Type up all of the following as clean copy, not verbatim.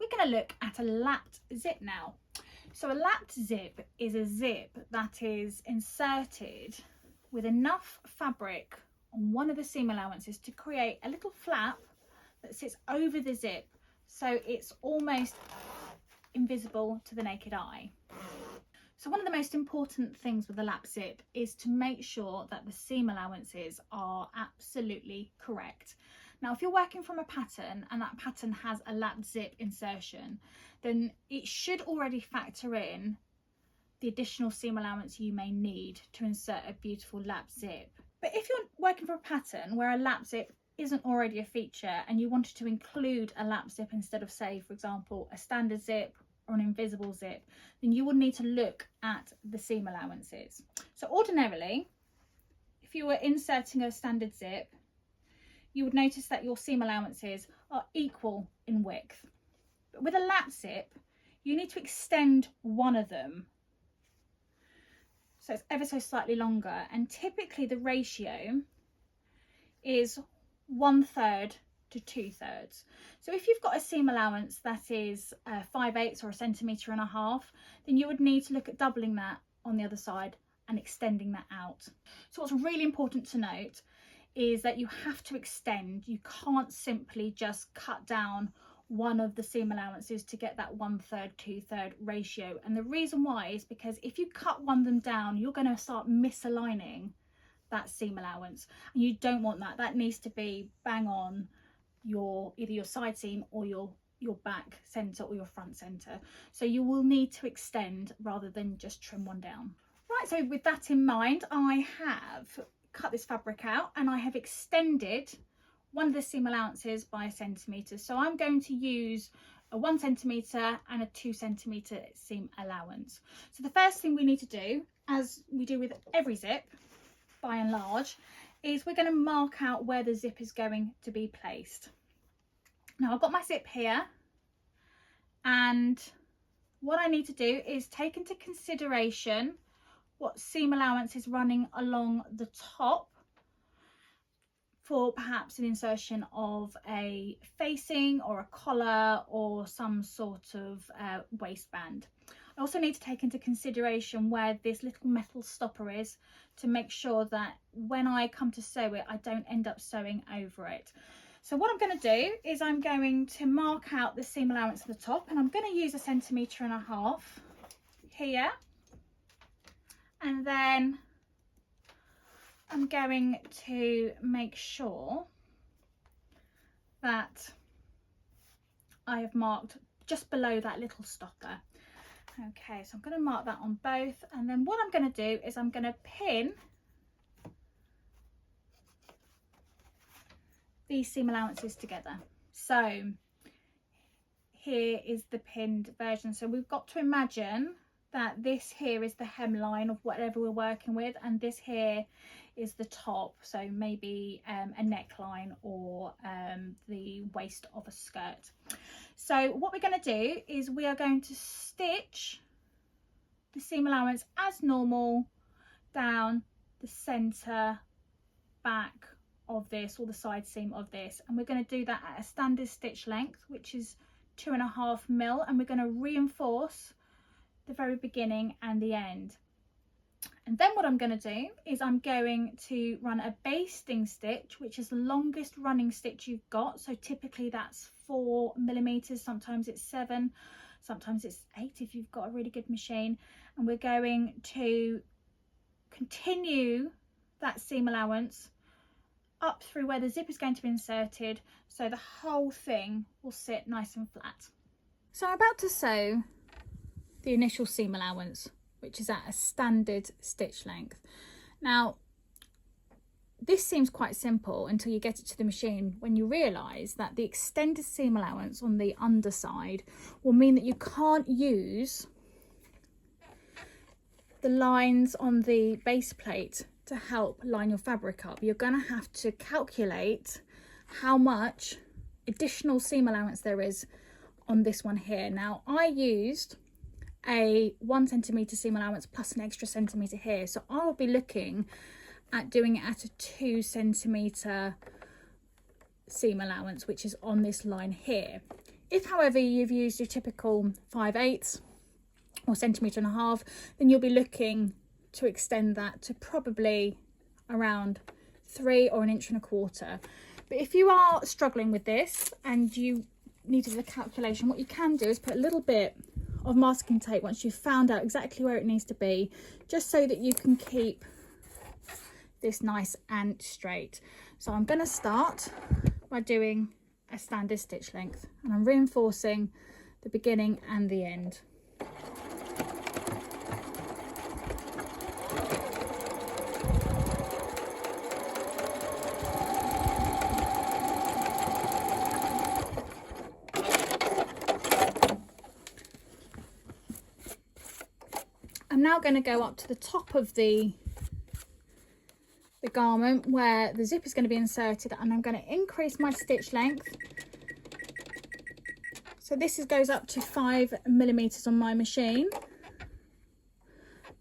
we're going to look at a lapped zip now. So a lapped zip is a zip that is inserted with enough fabric on one of the seam allowances to create a little flap that sits over the zip, so it's almost invisible to the naked eye. So one of the most important things with a lap zip is to make sure that the seam allowances are absolutely correct. Now, if you're working from a pattern and that pattern has a lap zip insertion, then it should already factor in the additional seam allowance you may need to insert a beautiful lap zip. But if you're working for a pattern where a lap zip isn't already a feature and you wanted to include a lap zip instead of, say, for example, a standard zip or an invisible zip, then you would need to look at the seam allowances. So ordinarily, if you were inserting a standard zip, you would notice that your seam allowances are equal in width. But with a lap zip, you need to extend one of them, so it's ever so slightly longer, and typically the ratio is 1/3 to 2/3. So if you've got a seam allowance that is 5/8 or 1.5 centimetres, then you would need to look at doubling that on the other side and extending that out. So what's really important to note is that you have to extend. You can't simply just cut down one of the seam allowances to get that 1/3, 2/3 ratio. And the reason why is because if you cut one of them down, you're going to start misaligning that seam allowance, and you don't want that. That needs to be bang on either your side seam or your back center or your front center. So you will need to extend rather than just trim one down. Right, so with that in mind, I have cut this fabric out and I have extended one of the seam allowances by 1 centimetre. So I'm going to use a 1 centimetre and a 2 centimetre seam allowance. So the first thing we need to do, as we do with every zip by and large, is we're going to mark out where the zip is going to be placed. Now I've got my zip here, and what I need to do is take into consideration what seam allowance is running along the top for perhaps an insertion of a facing or a collar or some sort of waistband. I also need to take into consideration where this little metal stopper is to make sure that when I come to sew it, I don't end up sewing over it. So what I'm going to do is I'm going to mark out the seam allowance at the top, and I'm going to use 1.5 centimetres here, and then I'm going to make sure that I have marked just below that little stopper. Okay, so I'm going to mark that on both, and then what I'm going to do is I'm going to pin these seam allowances together. So here is the pinned version. So we've got to imagine that this here is the hemline of whatever we're working with, and this here is the top, so maybe a neckline or the waist of a skirt. So what we're going to do is we are going to stitch the seam allowance as normal down the center back of this, or the side seam of this, and we're going to do that at a standard stitch length, which is 2.5 mil, and we're going to reinforce the very beginning and the end. And then what I'm going to do is I'm going to run a basting stitch, which is the longest running stitch you've got. So typically that's 4 millimeters, sometimes it's 7, sometimes it's 8 if you've got a really good machine. And we're going to continue that seam allowance up through where the zip is going to be inserted, so the whole thing will sit nice and flat. So I'm about to sew the initial seam allowance, which is at a standard stitch length. Now this seems quite simple until you get it to the machine, when you realise that the extended seam allowance on the underside will mean that you can't use the lines on the base plate to help line your fabric up. You're going to have to calculate how much additional seam allowance there is on this one here. Now I used a 1 centimetre seam allowance plus an extra centimetre here, so I'll be looking at doing it at a 2 centimetre seam allowance, which is on this line here. If, however, you've used your typical 5/8 or 1.5 cm, then you'll be looking to extend that to probably around 3 or 1.25 inches. But if you are struggling with this and you need to do the calculation, what you can do is put a little bit of masking tape once you've found out exactly where it needs to be, just so that you can keep this nice and straight. So I'm going to start by doing a standard stitch length, and I'm reinforcing the beginning and the end. I'm now going to go up to the top of the garment where the zip is going to be inserted, and I'm going to increase my stitch length. So this goes up to 5 mm on my machine,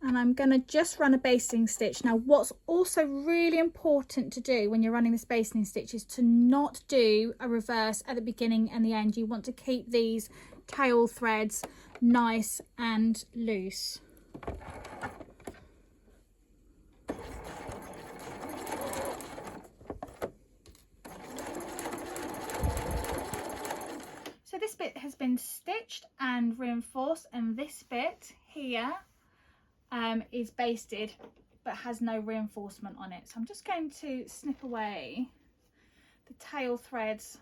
and I'm going to just run a basting stitch. Now, what's also really important to do when you're running this basting stitch is to not do a reverse at the beginning and the end. You want to keep these tail threads nice and loose. So this bit has been stitched and reinforced, and this bit here is basted but has no reinforcement on it. So I'm just going to snip away the tail threads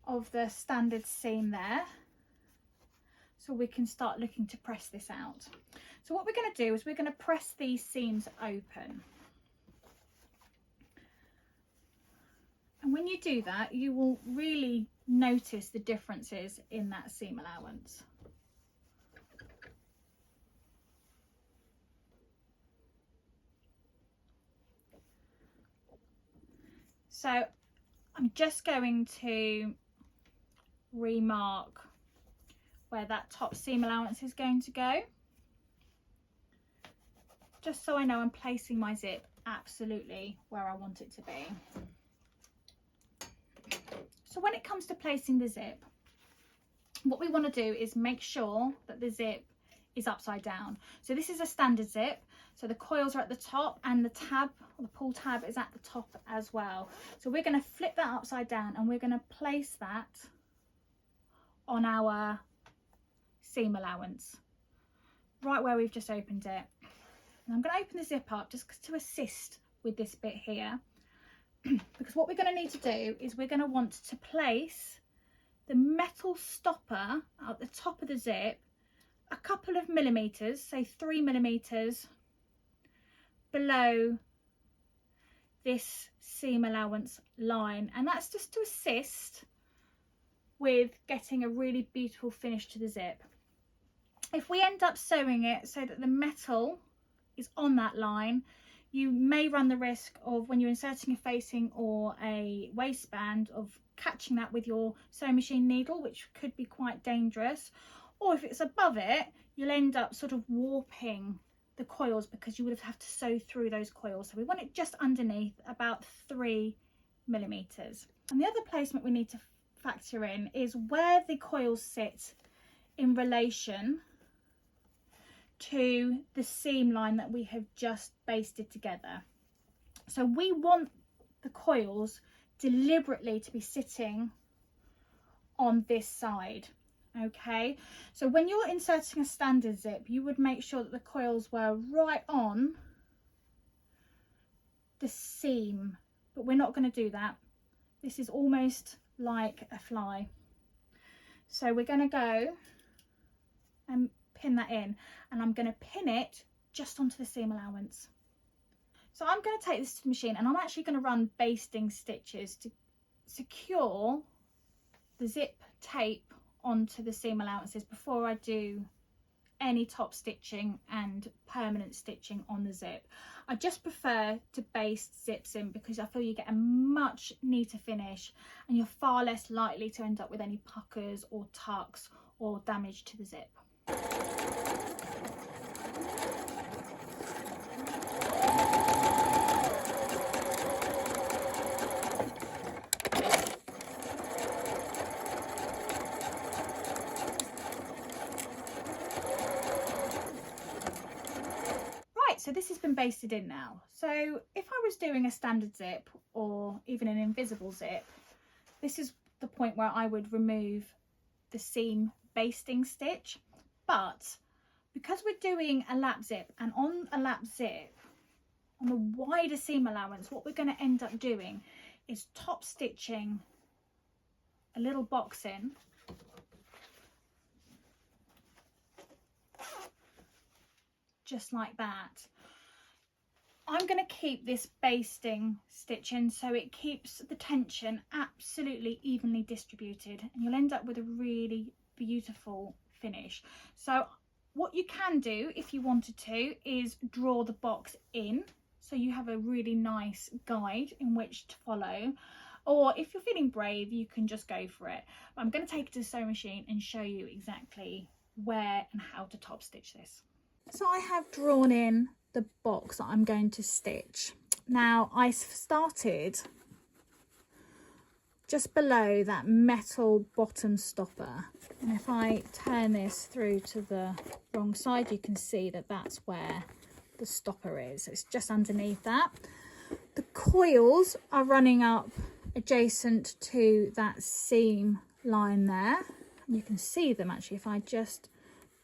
of the standard seam there, so we can start looking to press this out. So what we're going to do is we're going to press these seams open. And when you do that, you will really notice the differences in that seam allowance. So I'm just going to remark where that top seam allowance is going to go, just so I know I'm placing my zip absolutely where I want it to be. So when it comes to placing the zip, what we want to do is make sure that the zip is upside down. So this is a standard zip, so the coils are at the top and the tab, or the pull tab, is at the top as well. So we're going to flip that upside down and we're going to place that on our seam allowance, right where we've just opened it. And I'm going to open the zip up just to assist with this bit here, because what we're going to need to do is we're going to want to place the metal stopper at the top of the zip a couple of millimeters, say 3 millimeters below this seam allowance line, and that's just to assist with getting a really beautiful finish to the zip. If we end up sewing it so that the metal is on that line, you may run the risk of, when you're inserting a facing or a waistband, of catching that with your sewing machine needle, which could be quite dangerous. Or if it's above it, you'll end up sort of warping the coils because you would have to sew through those coils. So we want it just underneath, about 3 millimeters. And the other placement we need to factor in is where the coils sit in relation to the seam line that we have just basted together. So we want the coils deliberately to be sitting on this side. Okay, so when you're inserting a standard zip, you would make sure that the coils were right on the seam, but we're not going to do that. This is almost like a fly, so we're going to go and pin that in, and I'm going to pin it just onto the seam allowance. So I'm going to take this to the machine, and I'm actually going to run basting stitches to secure the zip tape onto the seam allowances before I do any top stitching and permanent stitching on the zip. I just prefer to baste zips in because I feel you get a much neater finish and you're far less likely to end up with any puckers or tucks or damage to the zip. so this has been basted in now. So if I was doing a standard zip or even an invisible zip, this is the point where I would remove the seam basting stitch. But because we're doing a lap zip, and on a lap zip, on the wider seam allowance, what we're going to end up doing is top stitching a little box in, just like that. I'm going to keep this basting stitch in so it keeps the tension absolutely evenly distributed, and you'll end up with a really beautiful finish. So what you can do if you wanted to is draw the box in, so you have a really nice guide in which to follow, or if you're feeling brave you can just go for it. But I'm going to take it to the sewing machine and show you exactly where and how to top stitch this. So I have drawn in the box that I'm going to stitch. Now I started just below that metal bottom stopper, and if I turn this through to the wrong side you can see that that's where the stopper is. It's just underneath that. The coils are running up adjacent to that seam line there, and you can see them actually if I just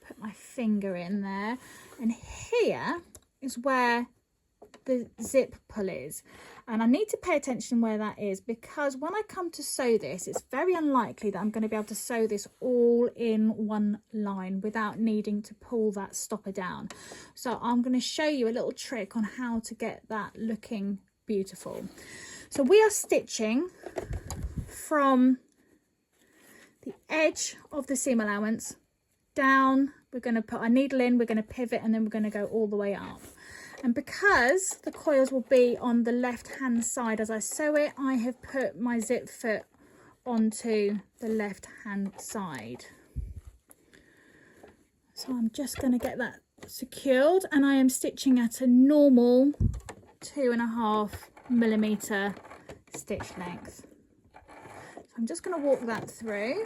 put my finger in there, and here is where the zip pull is, and I need to pay attention where that is, because when I come to sew this it's very unlikely that I'm going to be able to sew this all in one line without needing to pull that stopper down. So I'm going to show you a little trick on how to get that looking beautiful. So we are stitching from the edge of the seam allowance down. We're going to put our needle in, we're going to pivot, and then we're going to go all the way up. And because the coils will be on the left hand side as I sew it, I have put my zip foot onto the left hand side. So I'm just going to get that secured, and I am stitching at a normal 2.5mm stitch length. So I'm just going to walk that through.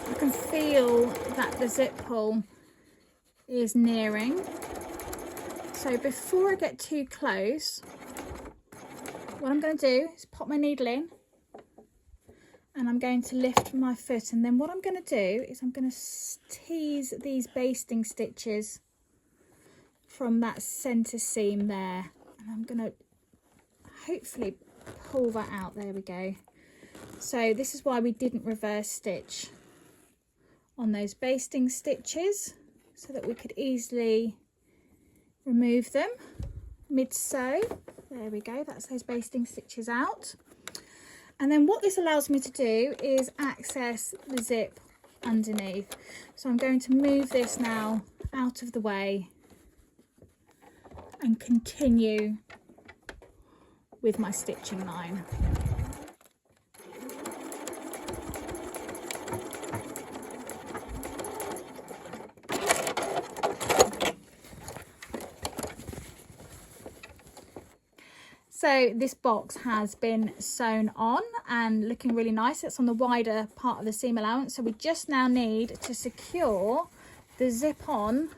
I can feel that the zip pull is nearing, so before I get too close, what I'm going to do is pop my needle in, and I'm going to lift my foot, and then what I'm going to do is I'm going to tease these basting stitches from that centre seam there, and I'm going to hopefully pull that out. There we go. So this is why we didn't reverse stitch on those basting stitches, so that we could easily remove them mid-sew. There we go, that's those basting stitches out. And then what this allows me to do is access the zip underneath. So I'm going to move this now out of the way and continue with my stitching line. So this box has been sewn on and looking really nice. It's on the wider part of the seam allowance. So we just now need to secure the zip on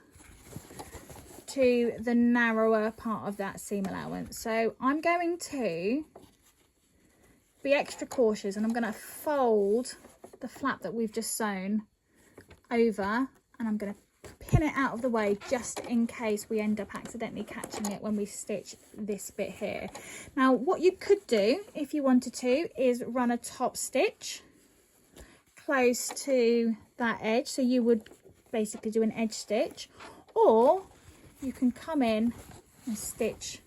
to the narrower part of that seam allowance. So I'm going to be extra cautious, and I'm going to fold the flap that we've just sewn over, and I'm going to pin it out of the way just in case we end up accidentally catching it when we stitch this bit here. Now what you could do if you wanted to is run a top stitch close to that edge, so you would basically do an edge stitch, or you can come in and stitch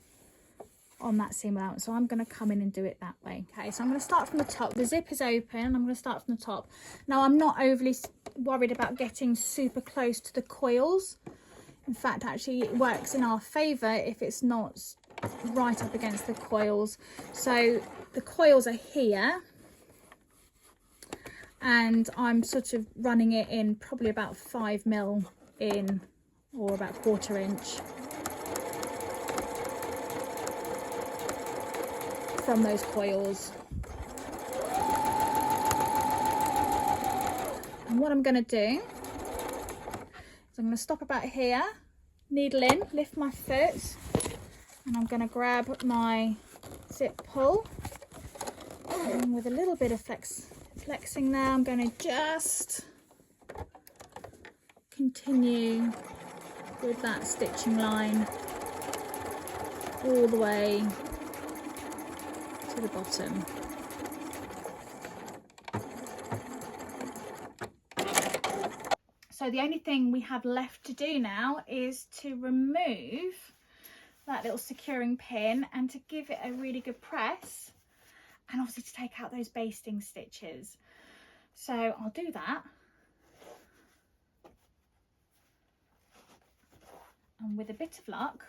on that seam allowance. So I'm going to come in and do it that way. Okay, so I'm going to start from the top. The zip is open, and I'm going to start from the top. Now I'm not overly worried about getting super close to the coils. In fact, actually it works in our favour if it's not right up against the coils. So the coils are here, and I'm sort of running it in probably about 5mm in, or about 1/4 inch from those coils. And what I'm going to do is I'm going to stop about here, needle in, lift my foot, and I'm going to grab my zip pull, and with a little bit of flexing there, I'm going to just continue with that stitching line all the way to the bottom. So the only thing we have left to do now is to remove that little securing pin and to give it a really good press, and obviously to take out those basting stitches. So I'll do that. And with a bit of luck,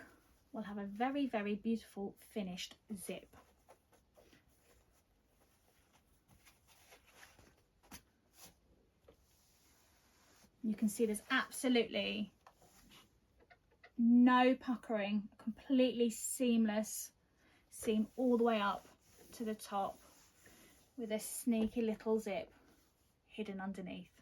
we'll have a very, very beautiful finished zip. You can see there's absolutely no puckering, completely seamless seam all the way up to the top with a sneaky little zip hidden underneath.